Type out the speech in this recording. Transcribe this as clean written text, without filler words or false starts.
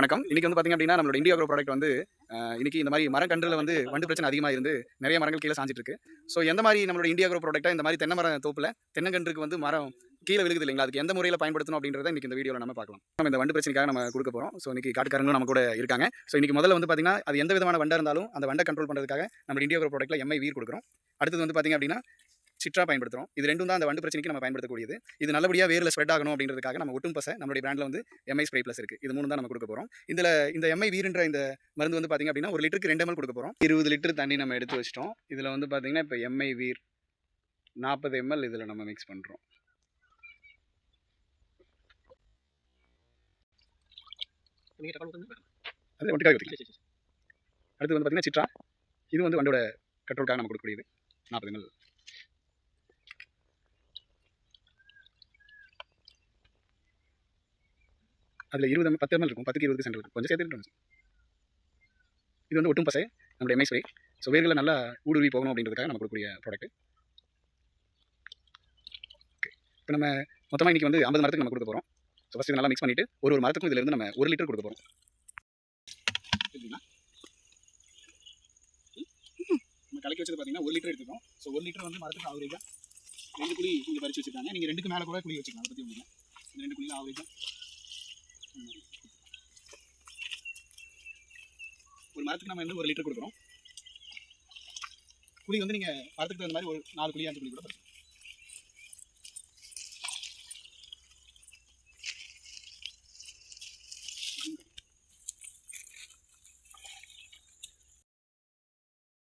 வணக்கம். இன்னைக்கு வந்து பார்த்தீங்க அப்படின்னா, நம்மளோட இண்டியா அக்ரோ ப்ராடக்ட் வந்து இன்னைக்கு இந்த மாரி மரக்கன்றுல வந்து வண்டு பிரச்சனை அதிகமா இருந்து நெறைய மரங்கள் கீழ சாஞ்சிட்டு இருக்கு. ஸோ எந்த மாரி நம்மளோட இண்டியா அக்ரோ ப்ராடக்ட்டா இந்த மாரி தென்னை மர தோப்புல தென்னங்கன்றுக்கு வந்து மரம் கீழ விழுகுது இல்லைங்களா? அதுக்கு எந்த முறையில பயன்படுத்தணும் அப்படின்றத இன்னைக்கு இந்த வீடியோல நம்ம பார்க்கலாம். நம்ம இந்த வண்டு பிரச்சனைக்காக நம்ம குடுக்க போறோம். ஸோ இன்னைக்கு காட்டுக்காரங்களும் நம்ம கூட இருக்காங்க. ஸோ இன்னைக்கு முதல்ல வந்து பார்த்தீங்கன்னா, அது எந்த விதமான வண்டா இருந்தாலும் அந்த வண்ட கண்ட்ரோல் பண்றதுக்காக நம்ம இண்டியா அக்ரோ ப்ராடக்ட்ல எம்ஐ வீர் குடுக்குறோம். அடுத்தது வந்து பார்த்தீங்க அப்படின்னா, சிட்ரா பயன்படுத்துறோம். இது 2ம் தான் அந்த வண்டு பிரச்சனைக்கு நம்ம பயன்படுத்தக்கூடியது. இது நல்லபடியா வேர்ல ஸ்ப்ரெட் ஆகணும் அப்படின்றதுக்காக நம்ம ஒட்டும் பசை நம்மளுடைய பிராண்ட்ல வந்து எம்ஐ ஸ்ப்ரே பிளஸ் இருக்கு. இது 3 தான் நம்ம குடுக்க போறோம். இந்த எம்ஐ வீர்ன்ற இந்த மருந்து வந்து பார்த்தீங்க அப்படின்னா, 1 லிட்டருக்கு 2 ml குடுக்க போறோம். 20 லிட்டர் தண்ணி நம்ம எடுத்து வச்சுட்டோம். இதுல வந்து பார்த்தீங்கன்னா, இப்ப எம்ஐ வீர் 40 ml இதுல நம்ம மிக்ஸ் பண்றோம். அது ஒட்டுக்காவே ஊத்திக்கலாம். அடுத்து வந்து பார்த்தீங்கன்னா, சிட்ரா. இது வந்து வண்டோட கண்ட்ரோலுக்காக நம்ம குடுக்கக்கூடியது. 40 ml. அதில் 10 ml இருக்கும். 10க்கு 20 சென்ட் இருக்கும். கொஞ்சம் சேர்த்துக்கிட்டோம். இது வந்து ஒட்டும் பசை நம்மளுடைய எம்ஐ ஸ்ப்ரே. ஸோ வேர்களை நல்லா ஊடுருவி போகணும் அப்படின்றதுக்காக நம்ம கொடுக்கக்கூடிய ப்ராடக்ட். ஓகே, இப்போ நம்ம மொத்தமாக இன்றைக்கி வந்து 50 மரத்துக்கு நம்ம கொடுக்க போகிறோம். ஸோ ஃபஸ்ட் இது நல்லா மிக்ஸ் பண்ணிவிட்டு ஒரு மரத்துக்கும் இதில் இருந்து நம்ம 1 லிட்டர் கொடுக்க போகிறோம். நம்ம கலக்கி வச்சது பார்த்தீங்கன்னா 1 லிட்டர் எடுத்துக்கோம். ஸோ 1 லிட்டர் வந்து மரத்துக்கு ஆவரேஜாக 2 குழி இங்கே பறித்து வச்சுருக்காங்க. நீங்கள் 2க்கு மேலே கூட குழி வச்சுக்கலாம். அதை பற்றி ஒன்றும் இல்லை. இந்த 2 குழியில் ஆவரேஜாக ஒரு மரத்துக்கு நம்ம வந்து 1 லிட்டர் கொடுக்குறோம். குழி வந்து நீங்கள் மரத்துக்கு தகுந்த மாதிரி ஒரு 4 குழி 5 குழி கூட பறிக்கலாம்.